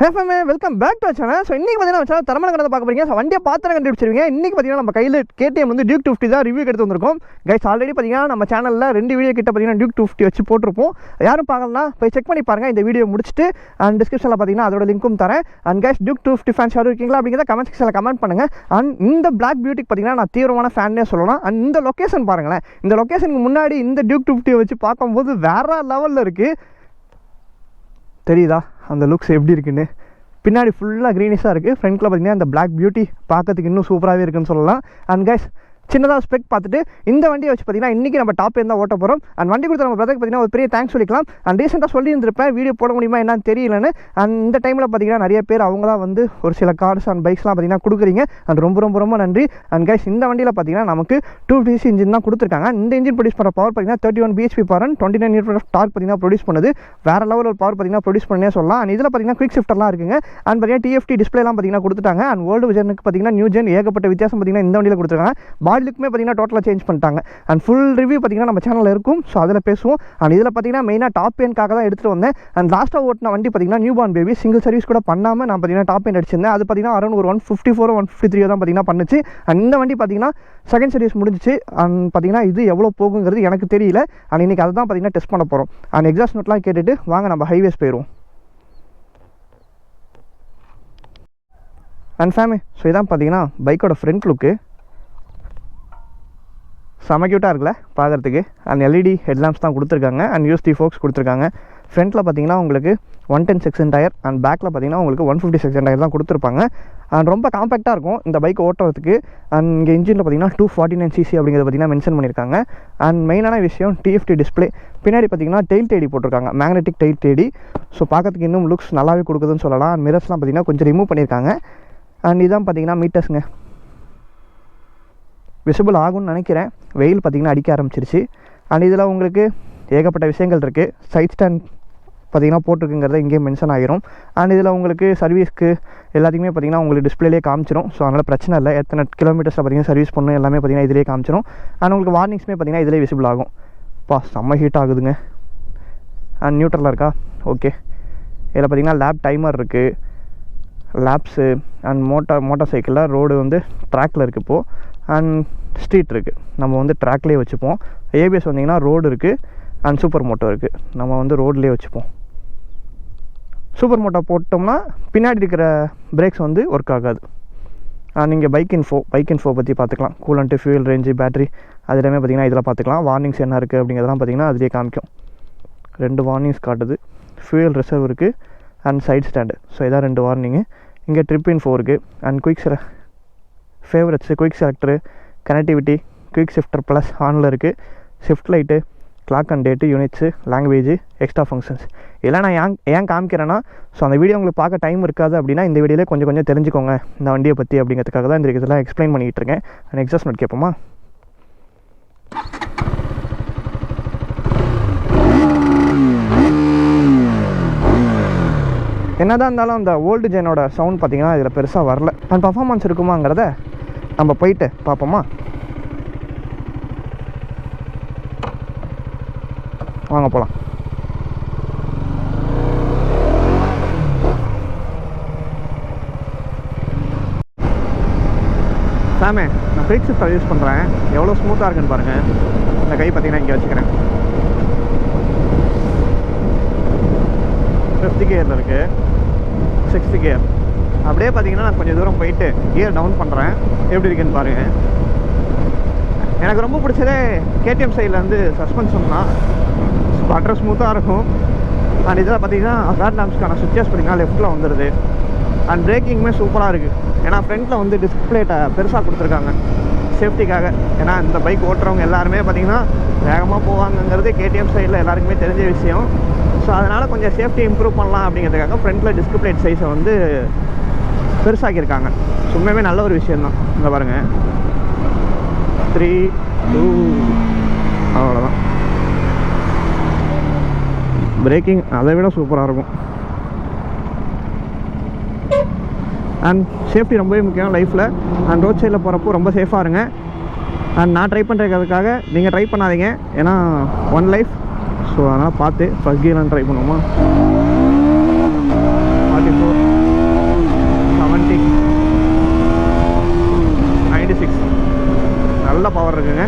ஹேஃபமே welcome back to channel. So இன்றைக்கி பார்த்தீங்கன்னா தரமான கடை பார்க்க போறீங்க. ஸோ வண்டியை பார்த்து கண்டுபிடிச்சிருவீங்க. இன்றைக்கி பார்த்தீங்கன்னா நம்ம கையில் KTM வந்து டியூக் 250 தான் ரிவ்யூ எடுத்து வந்திருக்கோம். கைஸ் ஆல்ரெடி பார்த்தீங்கன்னா நம்ம சேனலில் 2 வீடியோ கிட்ட பார்த்தீங்கன்னா டியூக் 250 வச்சு போட்டிருப்போம். யாரும் பார்க்கலன்னா போய் செக் பண்ணி பாருங்கள். இந்த வீடியோ முடிச்சுட்டு அண்ட் டிஸ்கிரிப்ஷனில் பார்த்தீங்கன்னா அதோட லிங்க்கும் தரேன். அண்ட் கைஸ் டியூக் 250 ஃபேன்ஸ் யாரும் இருக்கீங்களா அப்படிங்கிறத கமெண்ட் செக்ஷனில் கமெண்ட் பண்ணுங்கள். அண்ட் இந்த பிளாக் பியூட்டிக்கு பார்த்தீங்கன்னா நான் தீவிரமான ஃபேன்னே சொல்லலாம். அண்ட் இந்த லொக்கேஷன் பாருங்களேன். இந்த லொக்கேஷனுக்கு முன்னாடி இந்த டியூக் 250 வச்சு பார்க்கும்போது வேற லெவலில் இருக்குது. தெரியுதா அந்த லுக்ஸ் எப்படி இருக்குன்னு? பின்னாடி ஃபுல்லாக க்ரீனிஷாக இருக்குது. ஃப்ரண்ட்டில் பார்த்தீங்கன்னா இந்த பிளாக் பியூட்டி பார்க்கறதுக்கு இன்னும் சூப்பராகவே இருக்குன்னு சொல்லலாம். அண்ட் கைஸ் சின்னதாக ஸ்பெக் பார்த்துட்டு இந்த வண்டியை வச்சு பார்த்தீங்கன்னா இன்றைக்கி நம்ம டாப் தான் ஓட்ட போகிறோம். அண்ட் வண்டி கொடுத்த நம்ம பிரதருக்கு பார்த்தீங்கன்னா ஒரு பெரிய தேங்க்ஸ் சொல்லிக்கலாம். அண்ட் ரீசெண்டாக சொல்லியிருந்திருப்பேன் வீடியோ போட முடியுமா என்னன்னு தெரியலன்னு. அண்ட் இந்த டைமில் பார்த்தீங்கன்னா நிறைய பேர் அவங்களாம் வந்து ஒரு சில கார்ஸ் அண்ட் பைக்ஸ்லாம் பார்த்தீங்கன்னா கொடுக்குறீங்க. அண்ட் ரொம்ப நன்றி. அண்ட் கைஸ் இந்த வண்டியில் பார்த்தீங்கன்னா நமக்கு 250cc இன்ஜின் தான் கொடுத்துருக்காங்க. இந்த இன்ஜின் ப்ரொடியூஸ் பண்ணுற பவர் பார்த்தீங்கன்னா 31 bhp power and 29 Nm of torque பார்த்தீங்கன்னா ப்ரொடியூஸ் பண்ணுது. வேறு லெவல் ஒரு பவர் பார்த்தீங்கன்னா ப்ரொடியூஸ் பண்ணே சொல்லலாம். அண்ட் இதில் பார்த்தீங்கன்னா குவிக் ஷிஃப்டர்லாம் இருக்குங்க. அண்ட் பார்த்தீங்கன்னா TFT டிஸ்பிளேலாம் பார்த்தீங்கன்னா கொடுத்துட்டாங்க. அண்ட் ஓல்டு விஜனுக்கு பார்த்தீங்கன்னா நியூ ஜென் ஏகப்பட்ட வித்தியாசம் பார்த்தீங்கன்னா இந்த வண்டியில் கொடுத்துருக்காங்க. பாடிலுக்குமே பார்த்தீங்கன்னா டோட்டலாக சேஞ்ச் பண்ணிட்டாங்க. அண்ட் ஃபுல் ரிவ்யூ பார்த்தீங்கன்னா நம்ம சேனலில் இருக்கும். ஸோ அதில் பேசுவோம். அண்ட் இதில் பார்த்தீங்கன்னா மெயினாக டாப் எண்ட்காக தான் எடுத்துகிட்டு வந்தேன். அண்ட் லாஸ்ட்டாக ஓட்டின வண்டி பார்த்தீங்கன்னா new born baby single service கூட பண்ணாமல் நான் பார்த்தீங்கன்னா டாப் எண்ட் அடிச்சிருந்தேன். அது பார்த்தீங்கன்னா அரௌண்ட் ஒரு 154 153 தான் பார்த்தீங்கன்னா பண்ணுச்சு. அண்ட் இந்த வண்டி பார்த்தீங்கன்னா செகண்ட் சர்வீஸ் முடிஞ்சிச்சு. அண்ட் பார்த்தீங்கன்னா இது எவ்வளோ போகுங்கிறது எனக்கு தெரியல. அண்ட் இன்றைக்கி அதை தான் பார்த்தீங்கன்னா டெஸ்ட் பண்ண போகிறோம். அண்ட் எக்ஸாஸ்ட் நோட்லாம் கேட்டுட்டு வாங்க நம்ம ஹைவேஸ் போயிடுவோம். அண்ட் ஃபேமே ஸோ இதான் பார்த்தீங்கன்னா பைக்கோட ஃப்ரண்ட் லுக்கு செம க்யூட்டாக இருக்குல்ல பார்க்குறதுக்கு. அண்ட் LED ஹெட்லாம்ப்ஸ் தான் கொடுத்துருக்காங்க. அண்ட் USD ஃபோக்ஸ் கொடுத்துருக்காங்க. ஃப்ரண்ட்டில் பார்த்தீங்கன்னா உங்களுக்கு 110 செக்ஷன் டயர் அண்ட் பேக்கில் பார்த்தீங்கன்னா உங்களுக்கு 150 செக்ஷன் டயர் தான் கொடுத்துருப்பாங்க. அண்ட் ரொம்ப காம்பேக்டாக இருக்கும் இந்த பைக் ஓட்டுறதுக்கு. அண்ட் இங்கே இன்ஜினில் பார்த்தீங்கன்னா 249cc அப்படிங்கிறத பார்த்தீங்கன்னா மென்ஷன் பண்ணியிருக்காங்க. அண்ட் மெயினான விஷயம் TFT டிஸ்பிளே. பின்னாடி பார்த்தீங்கன்னா டெயில் டேடி போட்டிருக்காங்க, மேக்னெட்டிக் டெயில் டேடி. ஸோ பார்க்கறதுக்கு இன்னும் லுக்ஸ் நல்லாவே கொடுக்குதுன்னு சொல்லலாம். அண்ட் மிரர்ஸ்லாம் பார்த்தீங்கன்னா கொஞ்சம் ரிமூவ் பண்ணியிருக்காங்க. அண்ட் இதான் பார்த்தீங்கன்னா மீட்டர்ஸுங்க விசிபிள் ஆகும்னு நினைக்கிறேன். வெயில் பார்த்திங்கன்னா அடிக்க ஆரம்பிச்சிருச்சு. அண்ட் இதில் உங்களுக்கு ஏகப்பட்ட விஷயங்கள் இருக்குது. சைட் ஸ்டாண்ட் பார்த்திங்கன்னா போட்டிருக்குங்கிறத இங்கேயே மென்ஷன் ஆகிரும். அண்ட் இதில் உங்களுக்கு சர்வீஸ்க்கு எல்லாத்தையுமே பார்த்திங்கன்னா உங்களுக்கு டிஸ்பிளேலே காமிச்சிடும். ஸோ அதனால் பிரச்சனை இல்லை. எத்தனை கிலோமீட்டர்ஸில் பார்த்திங்கன்னா சர்வீஸ் பண்ணணும் எல்லாமே பார்த்திங்கன்னா இதிலே காமிச்சிடும். அண்ட் உங்களுக்கு வார்னிங்ஸுமே பார்த்திங்கன்னா இதிலே விசிபிள் ஆகும். செம்ம ஹீட் ஆகுதுங்க. அண்ட் நியூட்ரலாக இருக்கா? ஓகே. இதில் பார்த்திங்கன்னா லேப் டைமர் இருக்குது, லேப்ஸு. அண்ட் மோட்டார் சைக்கிளில் ரோடு வந்து ட்ராக்கில் இருக்குது இப்போது. அண்ட் ஸ்ட்ரீட் இருக்குது, நம்ம வந்து ட்ராக்லேயே வச்சுப்போம். ABS வந்திங்கன்னா ரோடு இருக்குது அண்ட் சூப்பர் மோட்டோ இருக்குது, நம்ம வந்து ரோட்லேயே வச்சுப்போம். சூப்பர் மோட்டோ போட்டோம்னா பின்னாடி இருக்கிற பிரேக்ஸ் வந்து ஒர்க் ஆகாது. நீங்கள் பைக் இன்ஃபோ பற்றி பார்த்துக்கலாம். கூலண்ட்டு, ஃபியூல் ரேஞ்சு, பேட்டரி அது எல்லாமே பார்த்திங்கன்னா இதில் பார்த்துக்கலாம். வார்னிங்ஸ் என்ன இருக்குது அப்படிங்கிறதெல்லாம் பார்த்திங்கன்னா அதிலே காமிக்கும். 2 வார்னிங்ஸ் காட்டுது. ஃபியூல் ரிசர்வ் இருக்குது அண்ட் சைட் ஸ்டாண்டு. ஸோ இதான் 2 வார்னிங்கு. இங்கே ட்ரிப் இன்ஃபோ இருக்குது. And quick favourites, quick selector, connectivity, quick shifter plus ஆனில் இருக்குது. Shift light, clock and date, units, language, extra functions. இதெல்லாம் நான் ஏன் காமிக்கிறேன்னா, ஸோ அந்த வீடியோ உங்களுக்கு பார்க்க டைம் இருக்காது அப்படின்னா இந்த வீடியோவில் கொஞ்சம் தெரிஞ்சுக்கோங்க இந்த வண்டியை பற்றி அப்படிங்கிறதுக்காக தான் இந்த இதெல்லாம் எக்ஸ்பிளைன் பண்ணிகிட்டு இருக்கேன். அண்ட் எக்ஸாஸ்ட் நோட் கேட்போமா? என்னதான் இருந்தாலும் அந்த ஓல்டு ஜெனோட சவுண்ட் பார்த்திங்கன்னா இதில் பெருசாக வரல. அண்ட் பர்ஃபார்மன்ஸ் இருக்குமாங்கிறத நம்ம போயிட்டு பார்ப்போமா? வாங்க போகலாம். சாமே நான் குயிக் ஷிஃப்டர் யூஸ் பண்ணுறேன். எவ்வளோ ஸ்மூத்தாக இருக்குன்னு பாருங்கள். இந்த கை பார்த்திங்கன்னா இங்கே வச்சுக்கிறேன். 5th கியரில் இருக்குது, 6th கியர். அப்படியே பார்த்தீங்கன்னா நான் கொஞ்சம் தூரம் போயிட்டு கியர் டவுன் பண்ணுறேன். எப்படி இருக்குன்னு பாருங்கள். எனக்கு ரொம்ப பிடிச்சதே KTM சைடில் வந்து சஸ்பென்ஷன் தான். பட்டர் ஸ்மூத்தாக இருக்கும். அண்ட் இதில் பார்த்தீங்கன்னா ஹசார்ட் லேம்ப்ஸ்க்கான சுவிட்சஸ் பார்த்திங்கன்னா லெஃப்ட்டில் வந்துடுது. அண்ட் பிரேக்கிங்குமே சூப்பராக இருக்குது. ஏன்னா ஃப்ரண்ட்டில் வந்து டிஸ்பிளேட்டை பெருசாக கொடுத்துருக்காங்க சேஃப்டிக்காக. ஏன்னா இந்த பைக் ஓட்டுறவங்க எல்லாருமே பார்த்திங்கன்னா வேகமாக போவாங்கங்கிறது KTM சைடில் எல்லாருக்குமே தெரிஞ்ச விஷயம். ஸோ அதனால் கொஞ்சம் சேஃப்டி இம்ப்ரூவ் பண்ணலாம் அப்படிங்கிறதுக்காக ஃப்ரண்ட்டில் டிஸ்பிளேட் சைஸை வந்து பெருசாக்கியிருக்காங்க. சும்மாவே நல்ல ஒரு விஷயந்தான். இங்கே பாருங்கள், 3, 2 அவ்வளோதான். பிரேக்கிங் அதை விட சூப்பராக இருக்கும். அண்ட் சேஃப்டி ரொம்பவே முக்கியம் லைஃப்பில். அண்ட் ரோட் சைடில் போகிறப்போ ரொம்ப சேஃபாக இருங்க. அண்ட் நான் ட்ரை பண்ணுறதுக்காக நீங்கள் ட்ரை பண்ணாதீங்க. ஏன்னா 1 லைஃப். ஸோ அதனால் பார்த்து ஃபஸ்ட் கியர்லாம் ட்ரை பண்ணுவோமா? 44 நல்ல பவர் இருக்குங்க.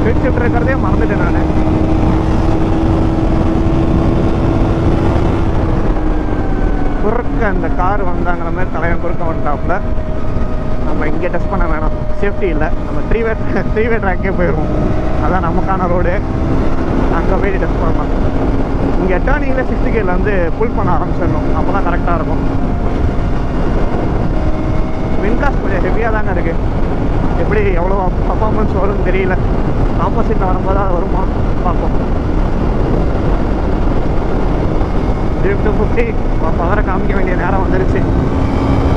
ஸ்பீட் ஷிஃப்ட் இருக்கிறதே மறந்துட்டேன் நான். குறுக்க அந்த கார் வந்தாங்கிற மாதிரி தலைவன் குறுக்க வந்துட்டாப்புல. நம்ம இங்கே டெஸ்ட் பண்ண வேணாம், சேஃப்டி இல்லை. நம்ம த்ரீ வே ட்ராக்கே போயிடுவோம். அதான் நமக்கான ரோடு, அங்கே போய் டெஸ்ட் பண்ணலாம். இங்கே டேர்னிங்கில் 60 gearல வந்து புல் பண்ண ஆரம்பிச்சிடணும், அப்போ தான் கரெக்டாக இருக்கும். விண்ட்லாஸ் கொஞ்சம் ஹெவியாக தாங்க இருக்குது. எப்படி எவ்வளோ பர்ஃபார்மன்ஸ் வரும்னு தெரியல. ஆப்போசிட்டில் வரும்போது அது வருமா பார்ப்போம். 250 பவரை காமிக்க வேண்டிய நேரம் வந்துருச்சு.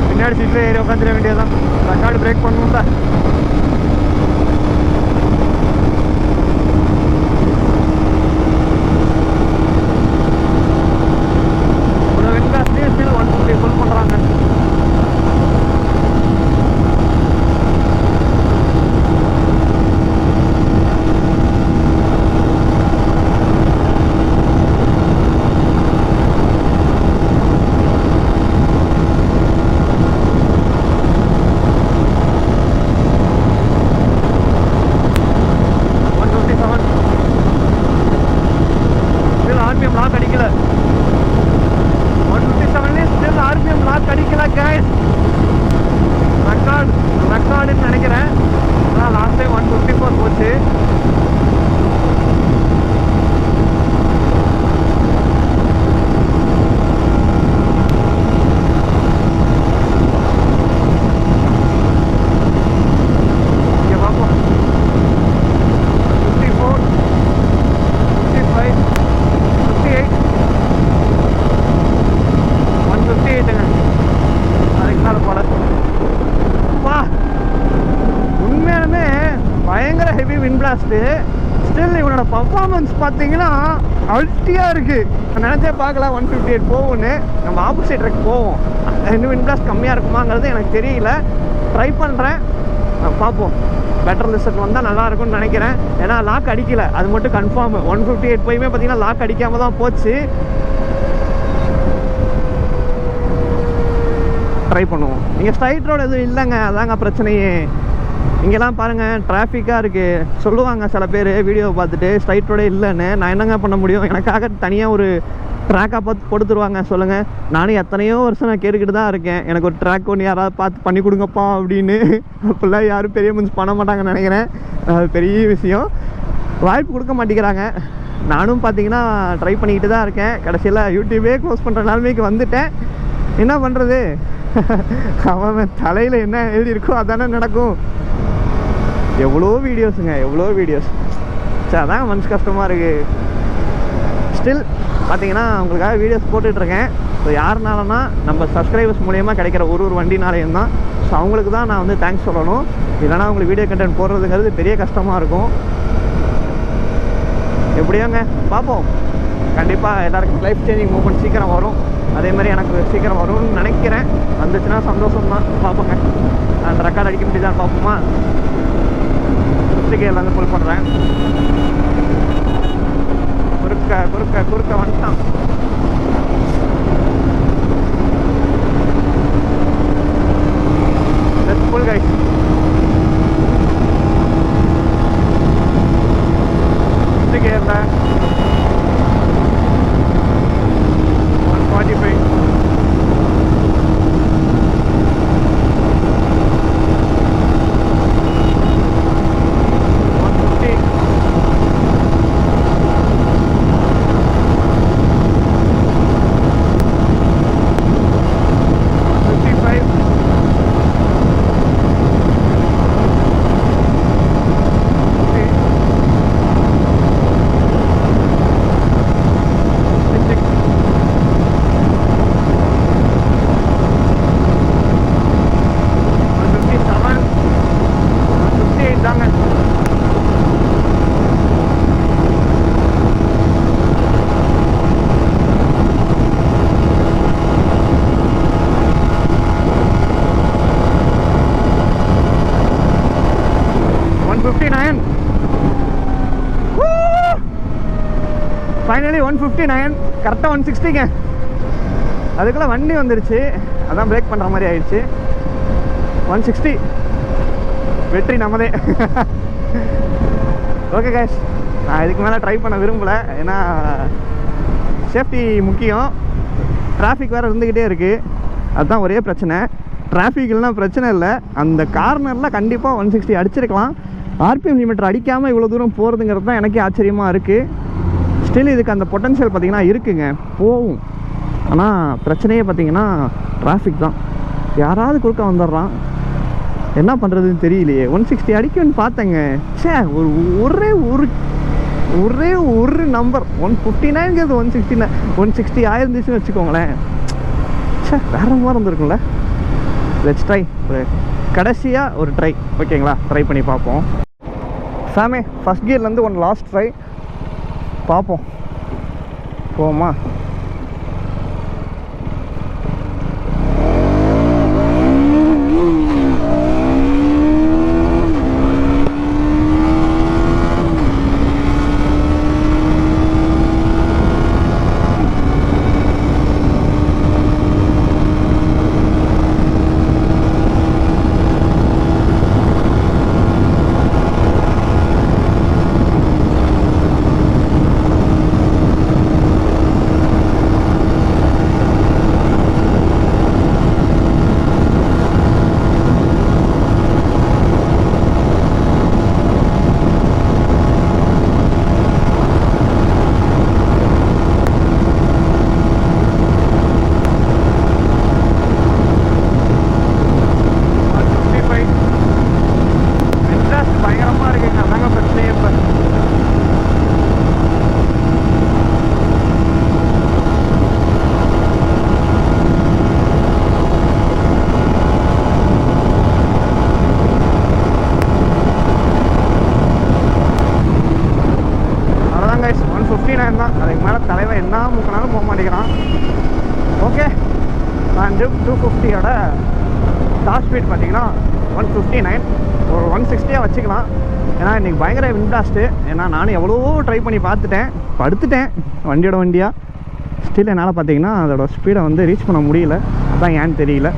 பின்னாடி சீட்டில் ஏறி உட்காந்துட வேண்டியதான். ரெக்கார்டு பிரேக் பண்ணணும்ல. ஒரு விண்ட்லாஸ்லேயே ஸ்டில் 150 ஃபுல் பண்ணுறாங்க. ரெக்கார்டுன்னு நினைக்கிறேன். அதான் லாஸ்ட் டைம் 154 போச்சு. இங்கே பார்ப்போம். 54, 55, 58, 158ங்க. அதுக்கு மேலே போல. உண்மையாலுமே பயங்கர ஹெவி விண்ட் பிளாஸ்ட்டு. ஸ்டில் இவனோட பர்ஃபார்மன்ஸ் பார்த்தீங்கன்னா அல்ட்டியாக இருக்குது. நான் நினச்சே பார்க்கல 158 போகும்னு. நம்ம ஆப்போசிட் ட்ரெக் போவோம். இன்னும் விண்ட் பிளாஸ்ட் கம்மியாக இருக்குமாங்கிறது எனக்கு தெரியல. ட்ரை பண்ணுறேன், பார்ப்போம். பெட்டர் ரிசல்ட் வந்தால் நல்லா இருக்கும்னு நினைக்கிறேன். ஏன்னா லாக் அடிக்கலை, அது மட்டும் கன்ஃபார்ம். 158 போயுமே பார்த்தீங்கன்னா லாக் அடிக்காமல் தான் போச்சு. ட்ரை பண்ணுவோம். இங்கே ஸ்ட்ரைட் ரோடு எதுவும் இல்லைங்க, அதாங்க பிரச்சனையே. இங்கெல்லாம் பாருங்கள் டிராஃபிக்காக இருக்குது. சொல்லுவாங்க சில பேர் வீடியோவை பார்த்துட்டு ஸ்ட்ரைட் ரோடே இல்லைன்னு. நான் என்னங்க பண்ண முடியும்? எனக்காக தனியாக ஒரு ட்ராக்காக பார்த்து கொடுத்துருவாங்க. சொல்லுங்கள், நானும் எத்தனையோ வருஷம் நான் கேட்டுக்கிட்டு தான் இருக்கேன், எனக்கு ஒரு ட்ராக் ஒன்று யாராவது பார்த்து பண்ணி கொடுங்கப்பா அப்படின்னு. அப்படிலாம் யாரும் பெரிய மனுஷன் பண்ண மாட்டாங்கன்னு நினைக்கிறேன். அது பெரிய விஷயம். வாய்ப்பு கொடுக்க மாட்டேங்கிறாங்க. நானும் பார்த்தீங்கன்னா ட்ரை பண்ணிக்கிட்டு தான் இருக்கேன். கடைசியில் யூடியூபே க்ளோஸ் பண்ணுற நிலைமைக்கு வந்துட்டேன். என்ன பண்ணுறது? அவன் தலையில் என்ன எழுதியிருக்கோ அதானே நடக்கும். எவ்வளோ வீடியோஸுங்க, எவ்வளோ வீடியோஸ். சரி, அதான் மனசு கஷ்டமாக இருக்குது. ஸ்டில் பார்த்தீங்கன்னா உங்களுக்காக வீடியோஸ் போட்டுட்ருக்கேன். ஸோ யாருனாலனா நம்ம சப்ஸ்கிரைபர்ஸ் மூலியமாக கிடைக்கிற ஒரு வண்டினாலையும் தான். ஸோ அவங்களுக்கு தான் நான் வந்து தேங்க்ஸ் சொல்லணும். இல்லைனா உங்களுக்கு வீடியோ கண்டென்ட் போடுறதுங்கிறது பெரிய கஷ்டமாக இருக்கும். எப்படியோங்க பார்ப்போம். கண்டிப்பாக எல்லாருக்கும் லைஃப் சேஞ்சிங் மூமெண்ட் சீக்கிரம் வரும். அதே மாதிரி எனக்கு சீக்கிரம் வரும்னு நினைக்கிறேன். வந்துச்சுன்னா சந்தோஷம் தான். பார்ப்போங்க. அந்த ரெக்கார்ட் அடிக்க முடியுதான் பார்ப்போமா. எல்லாம் ஃபுல் பண்ணுறேன். குறுக்க வந்துட்டான். Full guys. கேரளா 145. ஃபைனலி 159 கரெக்டாக 160ங்க. அதுக்குள்ளே வண்டி வந்துருச்சு, அதான் பிரேக் பண்ணுற மாதிரி ஆயிடுச்சு. 160 வெற்றி நம்மதே. ஓகே கைஸ், நான் இதுக்கு மேலே ட்ரை பண்ண விரும்பலை. ஏன்னா சேஃப்டி முக்கியம். டிராஃபிக் வேறு இருந்துக்கிட்டே இருக்குது, அதுதான் ஒரே பிரச்சனை. டிராஃபிக் இல்லைனா பிரச்சனை இல்லை, அந்த கார்னரில் கண்டிப்பாக 160 அடிச்சிருக்கலாம். ஆர்பிஎம் லிமிட்டர் அடிக்காமல் இவ்வளோ தூரம் போகிறதுங்கிறது தான் எனக்கே ஆச்சரியமாக இருக்குது. ஸ்டில் இதுக்கு அந்த பொட்டன்ஷியல் பார்த்திங்கன்னா இருக்குங்க, போகும். ஆனால் பிரச்சனையே பார்த்திங்கன்னா டிராஃபிக் தான். யாராவது குறுக்க வந்துடுறான், என்ன பண்ணுறதுன்னு தெரியலையே. 160 அடிக்கும்னு பார்த்தேங்க. சே, ஒரே ஒரு நம்பர் 159ங்கிறது 160 ஆயிருந்துச்சுன்னு வச்சுக்கோங்களேன். சே, வேறு மாதிரி இருந்திருக்கும்ல. லெட்ஸ் ட்ரை, கடைசியாக ஒரு ட்ரை. ஓகேங்களா, ட்ரை பண்ணி பார்ப்போம். சாமே ஃபஸ்ட் கியர்லேருந்து ஒன் லாஸ்ட் ட்ரை பார்ப்போம். போமா? தான். அதுக்கு மேலே தலைவன் என்ன முக்கினாலும் போக மாட்டேங்கிறான். ஓகே, நான் டியூக் 250யோட டாப் ஸ்பீட் பார்த்தீங்கன்னா 159, ஒரு 160 வச்சுக்கலாம். ஏன்னா இன்றைக்கி பயங்கர விண்டாஸ்ட்டு. ஏன்னா நானும் எவ்வளவோ ட்ரை பண்ணி பார்த்துட்டேன், படுத்துட்டேன் வண்டியாக. ஸ்டில் என்னால் பார்த்தீங்கன்னா அதோட ஸ்பீடை வந்து ரீச் பண்ண முடியல. அதான் ஏன்னு தெரியல.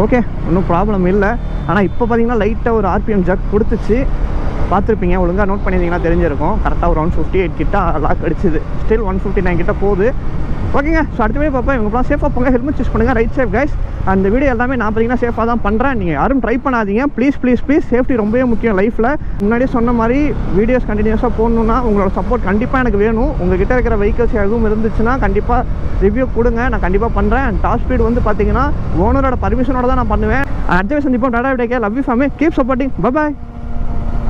ஓகே, ஒன்றும் ப்ராப்ளம் இல்லை. ஆனால் இப்போ பார்த்தீங்கன்னா லைட்டாக ஒரு ஆர்பிஎம் ஜக் கொடுத்துச்சு, பார்த்துருப்பீங்க. ஒழுங்காக நோட் பண்ணியிருந்தீங்கன்னா தெரிஞ்சிருக்கும். கரெக்டாக ஒரு 158 கிட்ட லாக் அடிச்சுது. ஸ்டில் 159 கிட்ட போகுது. ஓகேங்க, ஸோ அடுத்த வீடியோ பார்ப்போம். இவங்களாம் சேஃபாக போங்க, ஹெல்மெட் யூஸ் பண்ணுங்கள், ரைட் சேஃப் கைஸ். அந்த வீடியோ எல்லாமே நான் பார்த்தீங்கன்னா சேஃபாக தான் பண்ணுறேன். நீங்கள் யாரும் ட்ரை பண்ணாதீங்க ப்ளீஸ் ப்ளீஸ் ப்ளீஸ். சேஃப்டி ரொம்பவே முக்கியம் லைஃப்பில். முன்னாடியே சொன்ன மாதிரி வீடியோஸ் கண்டினியூஸாக போடணுன்னா உங்களோட சப்போர்ட் கண்டிப்பாக எனக்கு வேணும். உங்கள்கிட்ட இருக்கிற வெஹிக்கிள்ஸ் எதுவும் இருந்துச்சுன்னா கண்டிப்பாக ரிவ்யூ கொடுங்க, நான் கண்டிப்பாக பண்ணுறேன். டாப் ஸ்பீட் வந்து பார்த்தீங்கன்னா ஓனரோட பர்மிஷனோட தான் நான் பண்ணுவேன். அடுத்த சந்திப்போம். Tata, take care, love you family, keep supporting, bye bye.